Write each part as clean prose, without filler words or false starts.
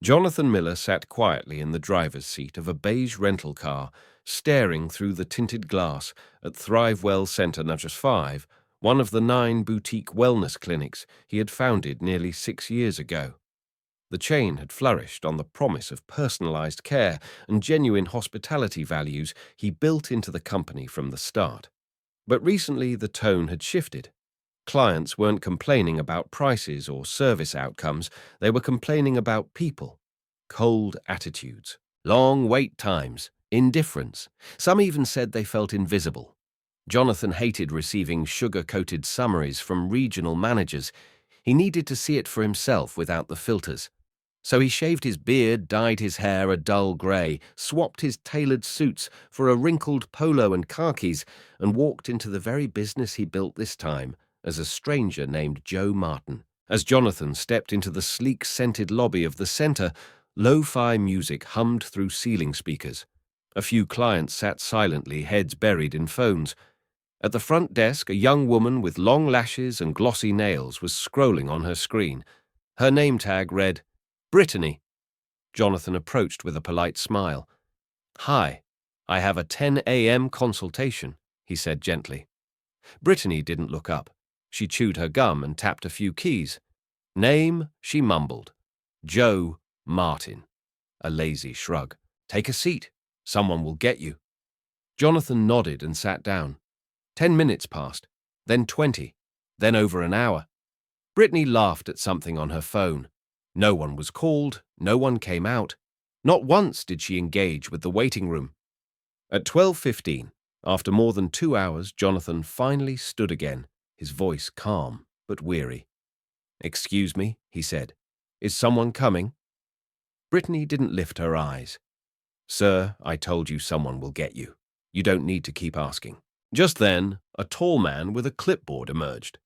Jonathan Miller sat quietly in the driver's seat of a beige rental car, staring through the tinted glass at ThriveWell Center No. 5, one of the 9 boutique wellness clinics he had founded nearly 6 years ago. The chain had flourished on the promise of personalized care and genuine hospitality values he built into the company from the start. But recently the tone had shifted. Clients weren't complaining about prices or service outcomes, they were complaining about people. Cold attitudes, long wait times, indifference. Some even said they felt invisible. Jonathan hated receiving sugar-coated summaries from regional managers. He needed to see it for himself without the filters. So he shaved his beard, dyed his hair a dull grey, swapped his tailored suits for a wrinkled polo and khakis, and walked into the very business he built this time as a stranger named Joe Martin. As Jonathan stepped into the sleek, scented lobby of the centre, lo-fi music hummed through ceiling speakers. A few clients sat silently, heads buried in phones. At the front desk, a young woman with long lashes and glossy nails was scrolling on her screen. Her name tag read, Brittany. Jonathan approached with a polite smile. "Hi, I have a 10 a.m. consultation," he said gently. Brittany didn't look up. She chewed her gum and tapped a few keys. Name, she mumbled. Joe Martin. A lazy shrug. "Take a seat. Someone will get you." Jonathan nodded and sat down. 10 minutes passed, then 20, then over an hour. Brittany laughed at something on her phone. No one was called, no one came out. Not once did she engage with the waiting room. At 12:15, after more than 2 hours, Jonathan finally stood again, his voice calm but weary. "Excuse me," he said. "Is someone coming?" Brittany didn't lift her eyes. "Sir, I told you someone will get you. You don't need to keep asking." Just then, a tall man with a clipboard emerged.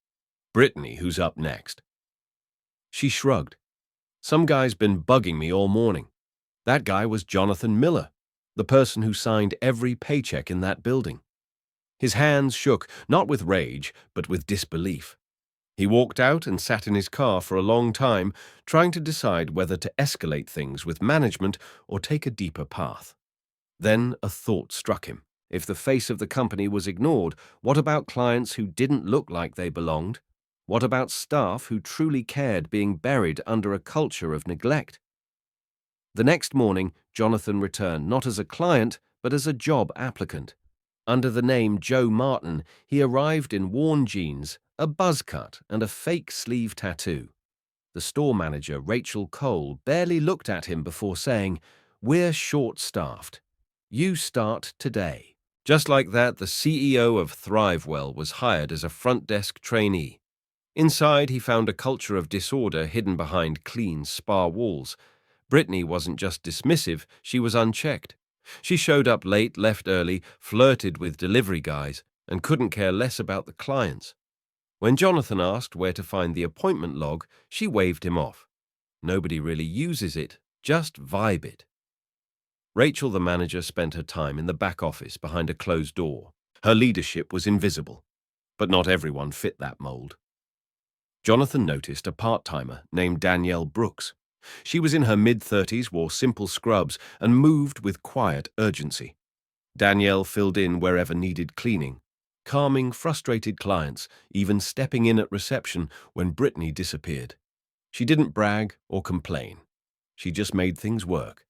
"Brittany, who's up next?" She shrugged. "Some guy's been bugging me all morning." That guy was Jonathan Miller, the person who signed every paycheck in that building. His hands shook, not with rage, but with disbelief. He walked out and sat in his car for a long time, trying to decide whether to escalate things with management or take a deeper path. Then a thought struck him. If the face of the company was ignored, what about clients who didn't look like they belonged? What about staff who truly cared being buried under a culture of neglect? The next morning, Jonathan returned not as a client, but as a job applicant. Under the name Joe Martin, he arrived in worn jeans, a buzz cut, and a fake sleeve tattoo. The store manager, Rachel Cole, barely looked at him before saying, "We're short-staffed. You start today." Just like that, the CEO of ThriveWell was hired as a front desk trainee. Inside, he found a culture of disorder hidden behind clean spa walls. Brittany wasn't just dismissive, she was unchecked. She showed up late, left early, flirted with delivery guys, and couldn't care less about the clients. When Jonathan asked where to find the appointment log, she waved him off. Nobody really uses it, just vibe it. Rachel, the manager, spent her time in the back office behind a closed door. Her leadership was invisible, but not everyone fit that mold. Jonathan noticed a part-timer named Danielle Brooks. She was in her mid-30s, wore simple scrubs, and moved with quiet urgency. Danielle filled in wherever needed cleaning, calming frustrated clients, even stepping in at reception when Brittany disappeared. She didn't brag or complain. She just made things work.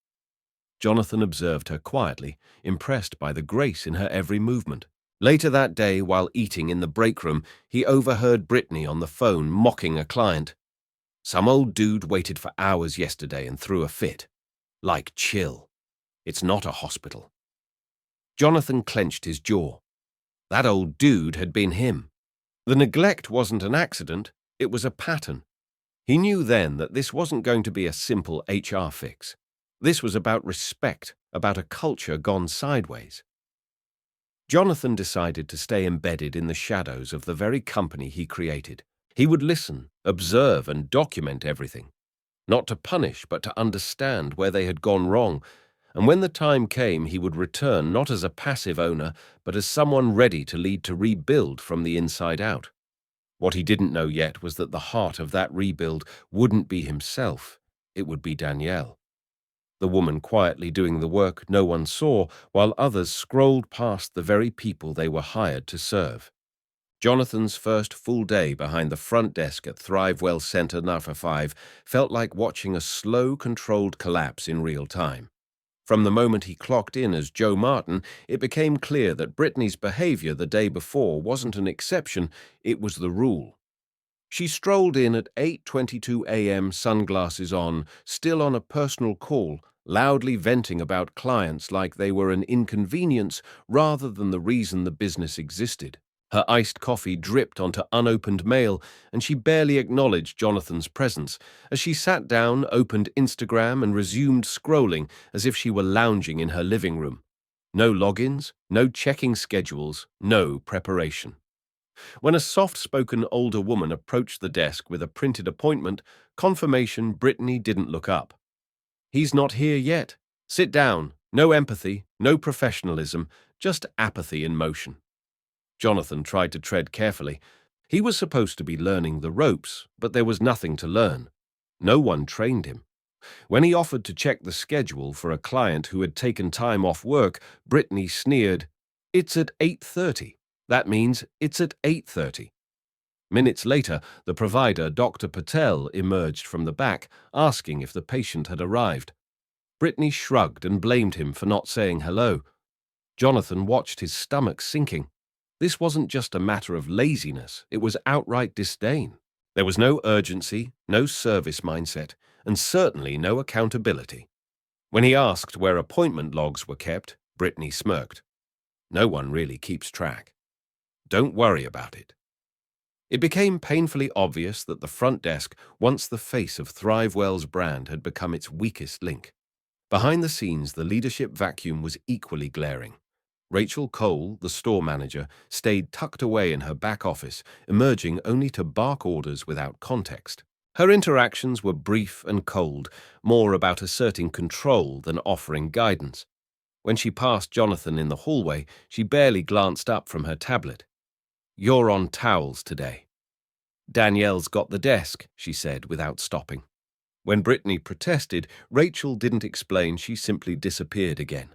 Jonathan observed her quietly, impressed by the grace in her every movement. Later that day, while eating in the break room, he overheard Brittany on the phone mocking a client. "Some old dude waited for hours yesterday and threw a fit. Like, chill. It's not a hospital." Jonathan clenched his jaw. That old dude had been him. The neglect wasn't an accident, it was a pattern. He knew then that this wasn't going to be a simple HR fix. This was about respect, about a culture gone sideways. Jonathan decided to stay embedded in the shadows of the very company he created. He would listen, observe, and document everything. Not to punish, but to understand where they had gone wrong. And when the time came, he would return not as a passive owner, but as someone ready to lead to rebuild from the inside out. What he didn't know yet was that the heart of that rebuild wouldn't be himself. It would be Danielle, the woman quietly doing the work no one saw, while others scrolled past the very people they were hired to serve. Jonathan's first full day behind the front desk at ThriveWell Center Number 5 felt like watching a slow, controlled collapse in real time. From the moment he clocked in as Joe Martin, it became clear that Brittany's behavior the day before wasn't an exception, it was the rule. She strolled in at 8:22 a.m., sunglasses on, still on a personal call, loudly venting about clients like they were an inconvenience rather than the reason the business existed. Her iced coffee dripped onto unopened mail, and she barely acknowledged Jonathan's presence as she sat down, opened Instagram, and resumed scrolling as if she were lounging in her living room. No logins, no checking schedules, no preparation. When a soft-spoken older woman approached the desk with a printed appointment confirmation, Brittany didn't look up. "He's not here yet. Sit down. No empathy, no professionalism, just apathy in motion." Jonathan tried to tread carefully. He was supposed to be learning the ropes, but there was nothing to learn. No one trained him. When he offered to check the schedule for a client who had taken time off work, Brittany sneered, "It's at 8:30. That means it's at 8:30. Minutes later, the provider, Dr. Patel, emerged from the back, asking if the patient had arrived. Brittany shrugged and blamed him for not saying hello. Jonathan watched his stomach sinking. This wasn't just a matter of laziness, it was outright disdain. There was no urgency, no service mindset, and certainly no accountability. When he asked where appointment logs were kept, Brittany smirked. No one really keeps track. Don't worry about it. It became painfully obvious that the front desk, once the face of ThriveWell's brand, had become its weakest link. Behind the scenes, the leadership vacuum was equally glaring. Rachel Cole, the store manager, stayed tucked away in her back office, emerging only to bark orders without context. Her interactions were brief and cold, more about asserting control than offering guidance. When she passed Jonathan in the hallway, she barely glanced up from her tablet. "You're on towels today." "Danielle's got the desk," she said without stopping. When Brittany protested, Rachel didn't explain, she simply disappeared again.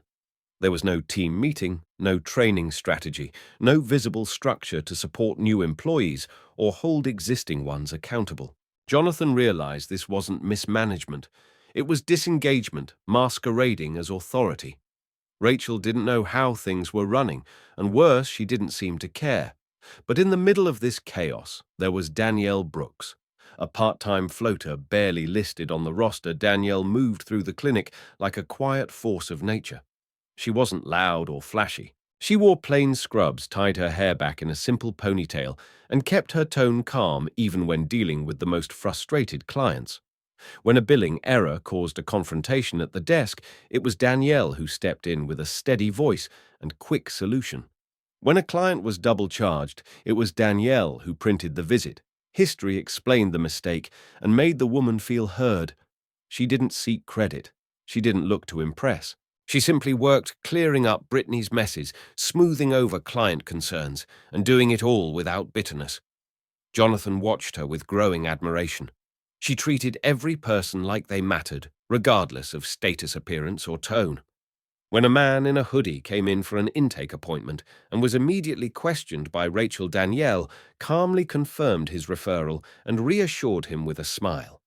There was no team meeting, no training strategy, no visible structure to support new employees or hold existing ones accountable. Jonathan realized this wasn't mismanagement. It was disengagement, masquerading as authority. Rachel didn't know how things were running, and worse, she didn't seem to care. But in the middle of this chaos, there was Danielle Brooks. A part-time floater barely listed on the roster, Danielle moved through the clinic like a quiet force of nature. She wasn't loud or flashy. She wore plain scrubs, tied her hair back in a simple ponytail, and kept her tone calm even when dealing with the most frustrated clients. When a billing error caused a confrontation at the desk, it was Danielle who stepped in with a steady voice and quick solution. When a client was double-charged, it was Danielle who printed the visit. History explained the mistake and made the woman feel heard. She didn't seek credit. She didn't look to impress. She simply worked clearing up Brittany's messes, smoothing over client concerns, and doing it all without bitterness. Jonathan watched her with growing admiration. She treated every person like they mattered, regardless of status, appearance, or tone. When a man in a hoodie came in for an intake appointment and was immediately questioned by Rachel, Danielle calmly confirmed his referral and reassured him with a smile.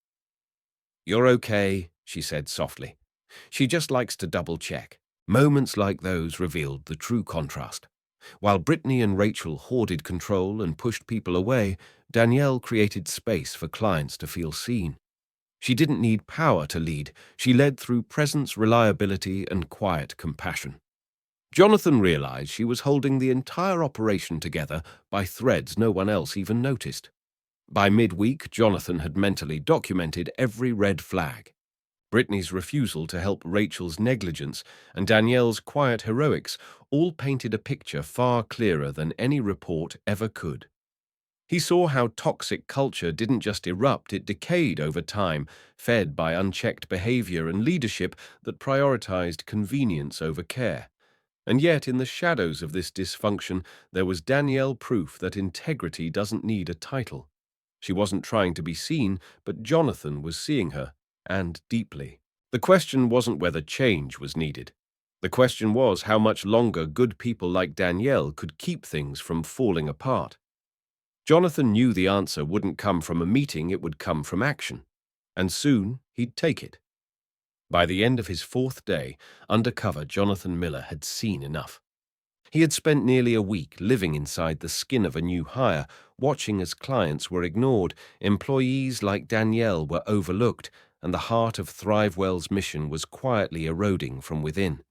"You're okay," she said softly. "She just likes to double-check." Moments like those revealed the true contrast. While Brittany and Rachel hoarded control and pushed people away, Danielle created space for clients to feel seen. She didn't need power to lead. She led through presence, reliability, and quiet compassion. Jonathan realized she was holding the entire operation together by threads no one else even noticed. By midweek, Jonathan had mentally documented every red flag. Brittany's refusal to help, Rachel's negligence, and Danielle's quiet heroics all painted a picture far clearer than any report ever could. He saw how toxic culture didn't just erupt, it decayed over time, fed by unchecked behavior and leadership that prioritized convenience over care. And yet, in the shadows of this dysfunction, there was Danielle, proof that integrity doesn't need a title. She wasn't trying to be seen, but Jonathan was seeing her. and deeply. The question wasn't whether change was needed. The question was how much longer good people like Danielle could keep things from falling apart. Jonathan knew the answer wouldn't come from a meeting, it would come from action. And soon he'd take it. By the end of his fourth day, Undercover Jonathan Miller had seen enough. He had spent nearly a week living inside the skin of a new hire, watching as clients were ignored, employees like Danielle were overlooked, and the heart of ThriveWell's mission was quietly eroding from within.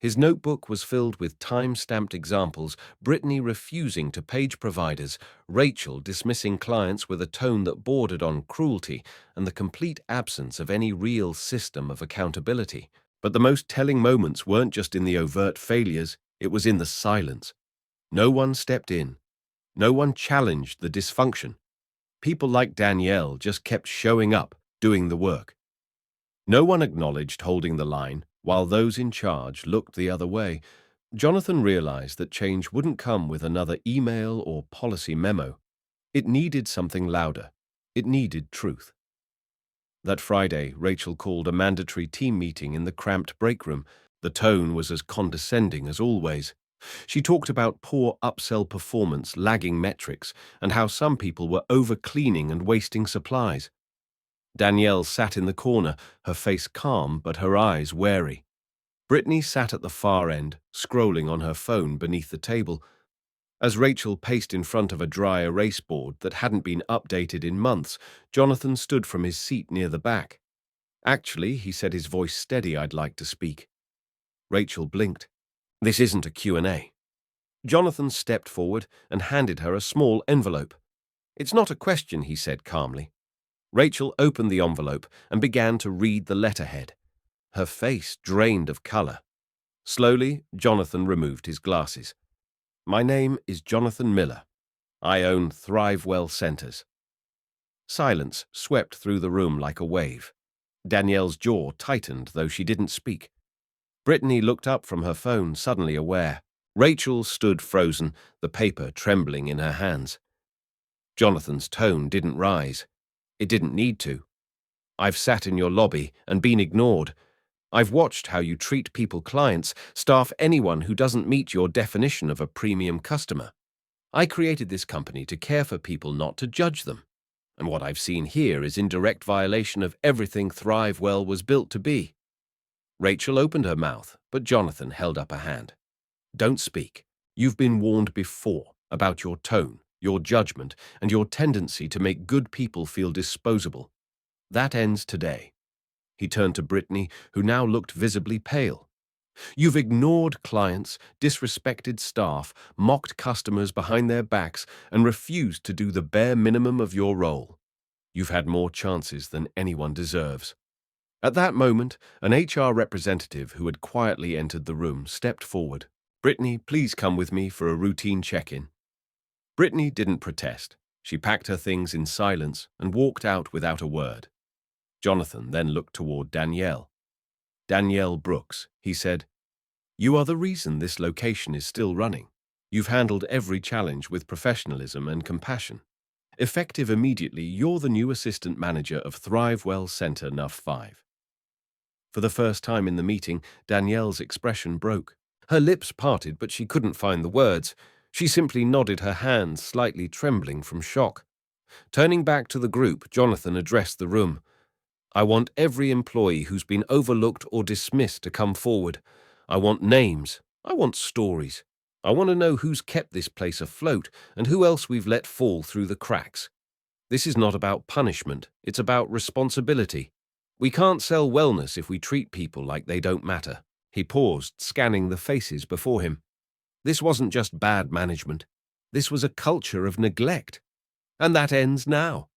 His notebook was filled with time-stamped examples, Brittany refusing to page providers, Rachel dismissing clients with a tone that bordered on cruelty, and the complete absence of any real system of accountability. But the most telling moments weren't just in the overt failures, it was in the silence. No one stepped in. No one challenged the dysfunction. People like Danielle just kept showing up, doing the work. No one acknowledged holding the line, while those in charge looked the other way. Jonathan realized that change wouldn't come with another email or policy memo. It needed something louder. It needed truth. That Friday, Rachel called a mandatory team meeting in the cramped break room. The tone was as condescending as always. She talked about poor upsell performance, lagging metrics, and how some people were over-cleaning and wasting supplies. Danielle sat in the corner, her face calm but her eyes wary. Brittany sat at the far end, scrolling on her phone beneath the table. As Rachel paced in front of a dry erase board that hadn't been updated in months, Jonathan stood from his seat near the back. "Actually," he said, his voice steady, "I'd like to speak." Rachel blinked. "This isn't a Q&A. Jonathan stepped forward and handed her a small envelope. "It's not a question," he said calmly. Rachel opened the envelope and began to read the letterhead. Her face drained of color. Slowly, Jonathan removed his glasses. "My name is Jonathan Miller. I own ThriveWell Centers." Silence swept through the room like a wave. Danielle's jaw tightened, though she didn't speak. Brittany looked up from her phone, suddenly aware. Rachel stood frozen, the paper trembling in her hands. Jonathan's tone didn't rise. It didn't need to. "I've sat in your lobby and been ignored. I've watched how you treat people, clients, staff, anyone who doesn't meet your definition of a premium customer. I created this company to care for people, not to judge them. And what I've seen here is in direct violation of everything ThriveWell was built to be." Rachel opened her mouth, but Jonathan held up a hand. "Don't speak. You've been warned before about your tone, your judgment, and your tendency to make good people feel disposable. That ends today." He turned to Brittany, who now looked visibly pale. "You've ignored clients, disrespected staff, mocked customers behind their backs, and refused to do the bare minimum of your role. You've had more chances than anyone deserves." At that moment, an HR representative who had quietly entered the room stepped forward. "Brittany, please come with me for a routine check-in." Brittany didn't protest. She packed her things in silence and walked out without a word. Jonathan then looked toward Danielle. "Danielle Brooks," he said, "you are the reason this location is still running. You've handled every challenge with professionalism and compassion. Effective immediately, you're the new assistant manager of ThriveWell Center NUF 5. For the first time in the meeting, Danielle's expression broke. Her lips parted, but she couldn't find the words. She simply nodded, her hands slightly trembling from shock. Turning back to the group, Jonathan addressed the room. "I want every employee who's been overlooked or dismissed to come forward. I want names. I want stories. I want to know who's kept this place afloat and who else we've let fall through the cracks. This is not about punishment. It's about responsibility. We can't sell wellness if we treat people like they don't matter." He paused, scanning the faces before him. This wasn't just bad management. This was a culture of neglect. And that ends now.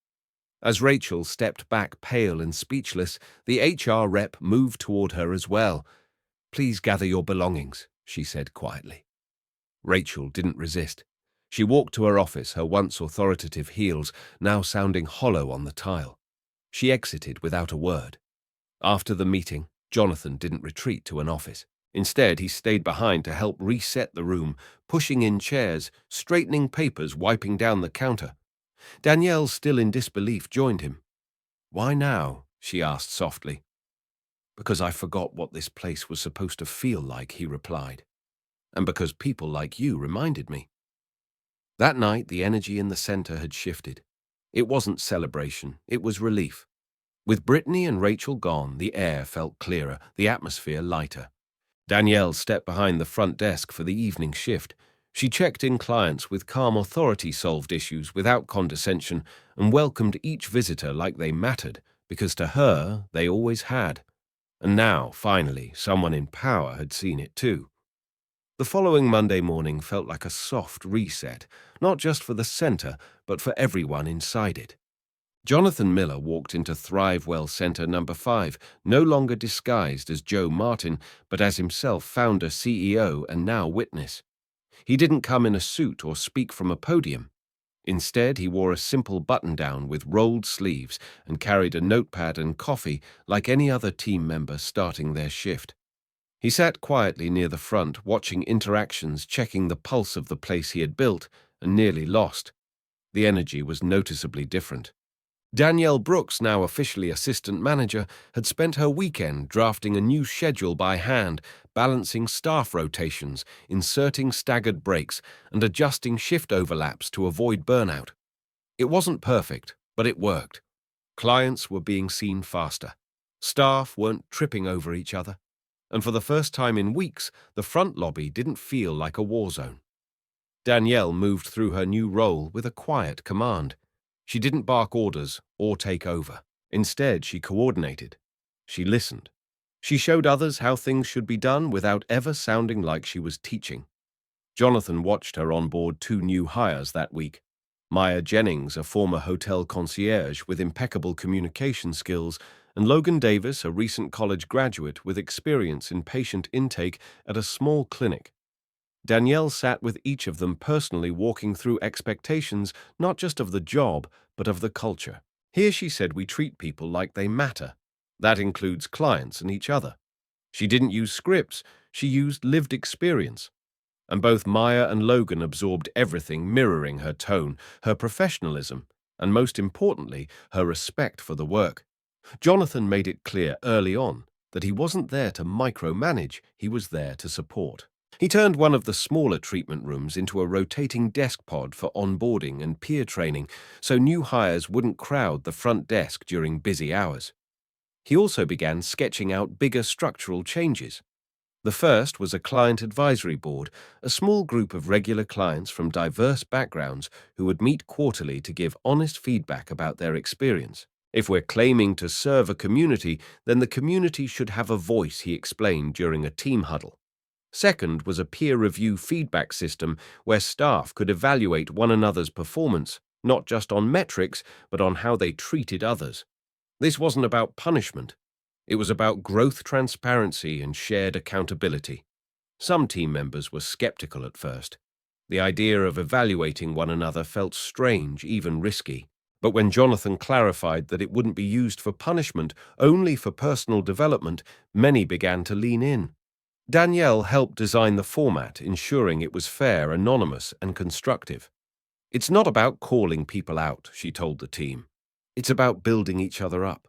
As Rachel stepped back, pale and speechless, the HR rep moved toward her as well. "Please gather your belongings," she said quietly. Rachel didn't resist. She walked to her office, her once authoritative heels now sounding hollow on the tile. She exited without a word. After the meeting, Jonathan didn't retreat to an office. Instead, he stayed behind to help reset the room, pushing in chairs, straightening papers, wiping down the counter. Danielle, still in disbelief, joined him. "Why now?" she asked softly. Because I forgot what this place was supposed to feel like, he replied. And because people like you reminded me. That night, the energy in the center had shifted. It wasn't celebration, it was relief. With Brittany and Rachel gone, the air felt clearer, the atmosphere lighter. Danielle stepped behind the front desk for the evening shift. She checked in clients with calm authority, solved issues without condescension, and welcomed each visitor like they mattered, because to her, they always had. And now, finally, someone in power had seen it too. The following Monday morning felt like a soft reset, not just for the center, but for everyone inside it. Jonathan Miller walked into ThriveWell Center number 5, no longer disguised as Joe Martin, but as himself founder, CEO, and now witness. He didn't come in a suit or speak from a podium. Instead, he wore a simple button-down with rolled sleeves and carried a notepad and coffee like any other team member starting their shift. He sat quietly near the front, watching interactions, checking the pulse of the place he had built, and nearly lost. The energy was noticeably different. Danielle Brooks, now officially assistant manager, had spent her weekend drafting a new schedule by hand, balancing staff rotations, inserting staggered breaks, and adjusting shift overlaps to avoid burnout. It wasn't perfect, but it worked. Clients were being seen faster. Staff weren't tripping over each other. And for the first time in weeks, the front lobby didn't feel like a war zone. Danielle moved through her new role with a quiet command. She didn't bark orders or take over. Instead, she coordinated. She listened. She showed others how things should be done without ever sounding like she was teaching. Jonathan watched her onboard 2 new hires that week. Maya Jennings, a former hotel concierge with impeccable communication skills, and Logan Davis, a recent college graduate with experience in patient intake at a small clinic. Danielle sat with each of them personally, walking through expectations not just of the job, but of the culture. Here she said we treat people like they matter. That includes clients and each other. She didn't use scripts, she used lived experience. And both Maya and Logan absorbed everything, mirroring her tone, her professionalism, and most importantly, her respect for the work. Jonathan made it clear early on that he wasn't there to micromanage, he was there to support. He turned one of the smaller treatment rooms into a rotating desk pod for onboarding and peer training, so new hires wouldn't crowd the front desk during busy hours. He also began sketching out bigger structural changes. The first was a client advisory board, a small group of regular clients from diverse backgrounds who would meet quarterly to give honest feedback about their experience. If we're claiming to serve a community, then the community should have a voice, he explained during a team huddle. Second was a peer review feedback system where staff could evaluate one another's performance, not just on metrics, but on how they treated others. This wasn't about punishment. It was about growth, transparency, and shared accountability. Some team members were skeptical at first. The idea of evaluating one another felt strange, even risky. But when Jonathan clarified that it wouldn't be used for punishment, only for personal development, many began to lean in. Danielle helped design the format, ensuring it was fair, anonymous, and constructive. It's not about calling people out, she told the team. It's about building each other up.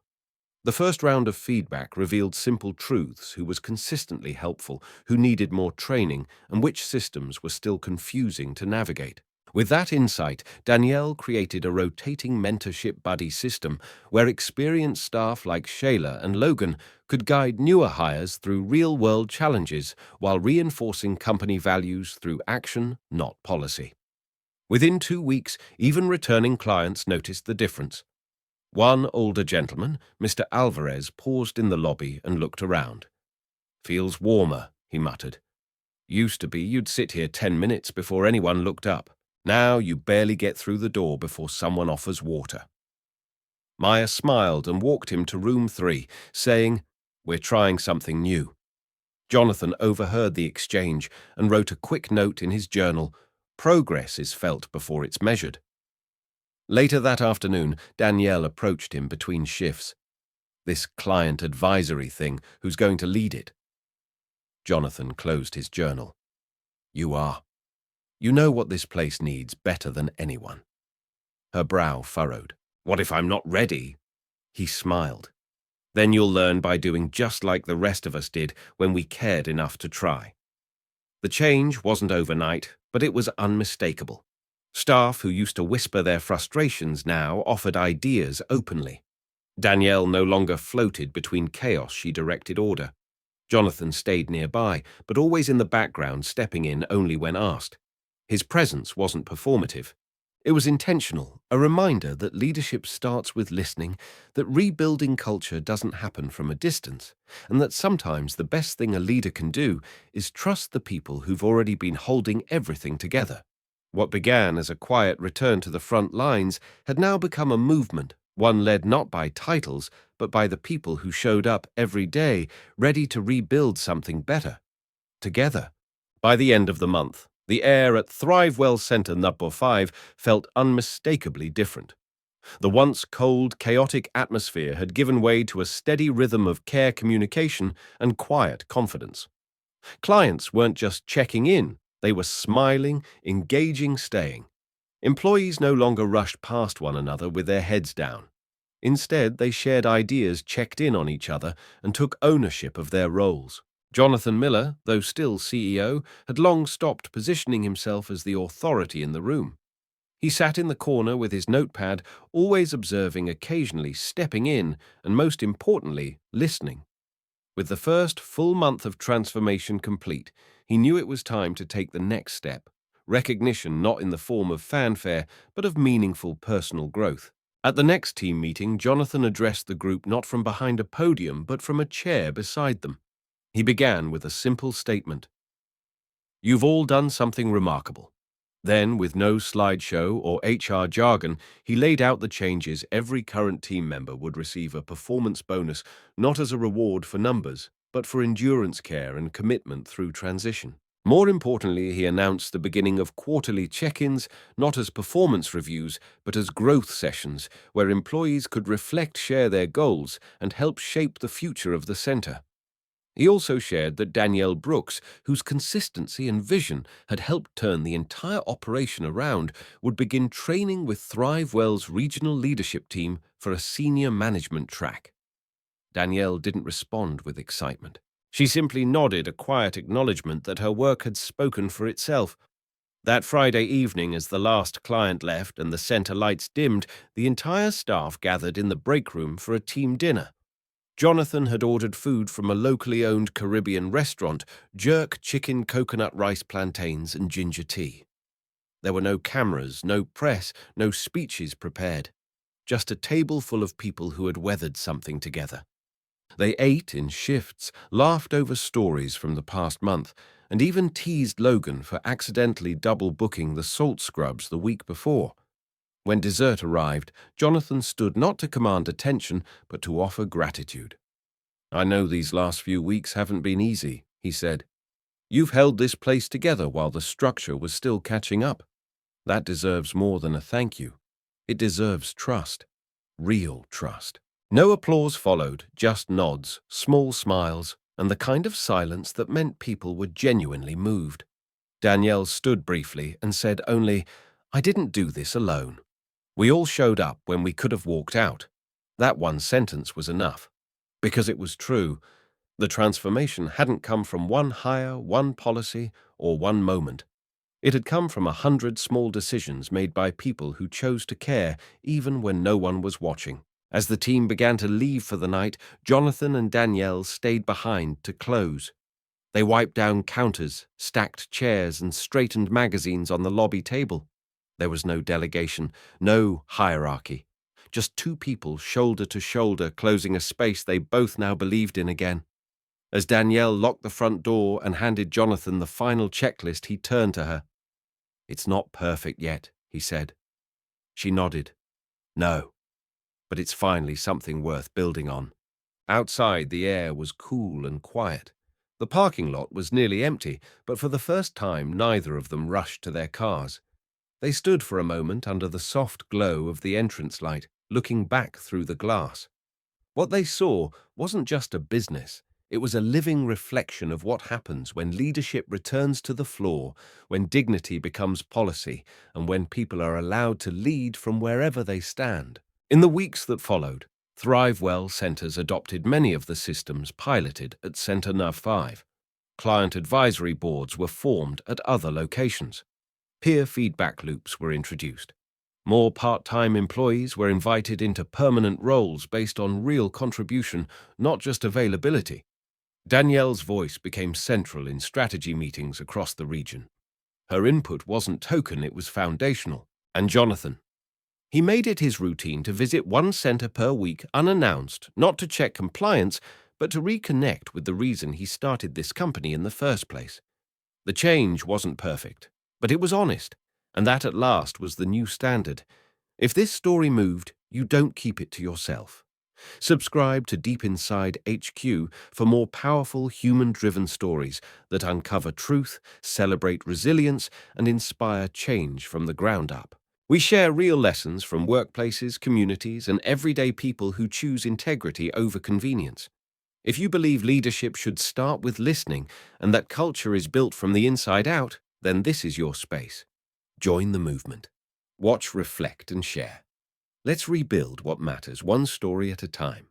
The first round of feedback revealed simple truths: who was consistently helpful, who needed more training, and which systems were still confusing to navigate. With that insight, Danielle created a rotating mentorship buddy system where experienced staff like Shayla and Logan could guide newer hires through real-world challenges while reinforcing company values through action, not policy. Within 2 weeks, even returning clients noticed the difference. One older gentleman, Mr. Alvarez, paused in the lobby and looked around. "Feels warmer," he muttered. "Used to be you'd sit here 10 minutes before anyone looked up. Now you barely get through the door before someone offers water." Maya smiled and walked him to room 3, saying, "We're trying something new." Jonathan overheard the exchange and wrote a quick note in his journal: "Progress is felt before it's measured." Later that afternoon, Danielle approached him between shifts. "This client advisory thing, who's going to lead it?" Jonathan closed his journal. "You are. You know what this place needs better than anyone." Her brow furrowed. "What if I'm not ready?" He smiled. Then you'll learn by doing just like the rest of us did when we cared enough to try. The change wasn't overnight, but it was unmistakable. Staff who used to whisper their frustrations now offered ideas openly. Danielle no longer floated between chaos, she directed order. Jonathan stayed nearby, but always in the background, stepping in only when asked. His presence wasn't performative. It was intentional, a reminder that leadership starts with listening, that rebuilding culture doesn't happen from a distance, and that sometimes the best thing a leader can do is trust the people who've already been holding everything together. What began as a quiet return to the front lines had now become a movement, one led not by titles, but by the people who showed up every day, ready to rebuild something better. Together. By the end of the month, the air at ThriveWell Center Number 5 felt unmistakably different. The once cold, chaotic atmosphere had given way to a steady rhythm of care communication and quiet confidence. Clients weren't just checking in, they were smiling, engaging, staying. Employees no longer rushed past one another with their heads down. Instead, they shared ideas, checked in on each other, and took ownership of their roles. Jonathan Miller, though still CEO, had long stopped positioning himself as the authority in the room. He sat in the corner with his notepad, always observing, occasionally stepping in, and most importantly, listening. With the first full month of transformation complete, he knew it was time to take the next step, recognition not in the form of fanfare, but of meaningful personal growth. At the next team meeting, Jonathan addressed the group not from behind a podium, but from a chair beside them. He began with a simple statement. "You've all done something remarkable." Then, with no slideshow or HR jargon, he laid out the changes every current team member would receive: a performance bonus, not as a reward for numbers, but for endurance care and commitment through transition. More importantly, he announced the beginning of quarterly check-ins, not as performance reviews, but as growth sessions, where employees could reflect, share their goals, and help shape the future of the center. He also shared that Danielle Brooks, whose consistency and vision had helped turn the entire operation around, would begin training with ThriveWell's regional leadership team for a senior management track. Danielle didn't respond with excitement. She simply nodded, a quiet acknowledgement that her work had spoken for itself. That Friday evening, as the last client left and the center lights dimmed, the entire staff gathered in the break room for a team dinner. Jonathan had ordered food from a locally owned Caribbean restaurant: jerk chicken, coconut rice plantains, and ginger tea. There were no cameras, no press, no speeches prepared. Just a table full of people who had weathered something together. They ate in shifts, laughed over stories from the past month, and even teased Logan for accidentally double-booking the salt scrubs the week before. When dessert arrived, Jonathan stood not to command attention, but to offer gratitude. "I know these last few weeks haven't been easy," he said. "You've held this place together while the structure was still catching up. That deserves more than a thank you. It deserves trust. Real trust." No applause followed, just nods, small smiles, and the kind of silence that meant people were genuinely moved. Danielle stood briefly and said only, "I didn't do this alone. We all showed up when we could have walked out." That one sentence was enough. Because it was true. The transformation hadn't come from one hire, one policy, or one moment. It had come from 100 small decisions made by people who chose to care even when no one was watching. As the team began to leave for the night, Jonathan and Danielle stayed behind to close. They wiped down counters, stacked chairs, and straightened magazines on the lobby table. There was no delegation, no hierarchy. Just two people shoulder to shoulder, closing a space they both now believed in again. As Danielle locked the front door and handed Jonathan the final checklist, he turned to her. "It's not perfect yet," he said. She nodded. "No, but it's finally something worth building on." Outside, the air was cool and quiet. The parking lot was nearly empty, but for the first time, neither of them rushed to their cars. They stood for a moment under the soft glow of the entrance light, looking back through the glass. What they saw wasn't just a business. It was a living reflection of what happens when leadership returns to the floor, when dignity becomes policy, and when people are allowed to lead from wherever they stand. In the weeks that followed, ThriveWell Centers adopted many of the systems piloted at Center Nav 5. Client advisory boards were formed at other locations. Peer feedback loops were introduced. More part-time employees were invited into permanent roles based on real contribution, not just availability. Danielle's voice became central in strategy meetings across the region. Her input wasn't token, it was foundational. And Jonathan? He made it his routine to visit one center per week unannounced, not to check compliance, but to reconnect with the reason he started this company in the first place. The change wasn't perfect, but it was honest, and that at last was the new standard. If this story moved, you don't keep it to yourself. Subscribe to Deep Inside HQ for more powerful human-driven stories that uncover truth, celebrate resilience, and inspire change from the ground up. We share real lessons from workplaces, communities, and everyday people who choose integrity over convenience. If you believe leadership should start with listening and that culture is built from the inside out, then this is your space. Join the movement. Watch, reflect, and share. Let's rebuild what matters, one story at a time.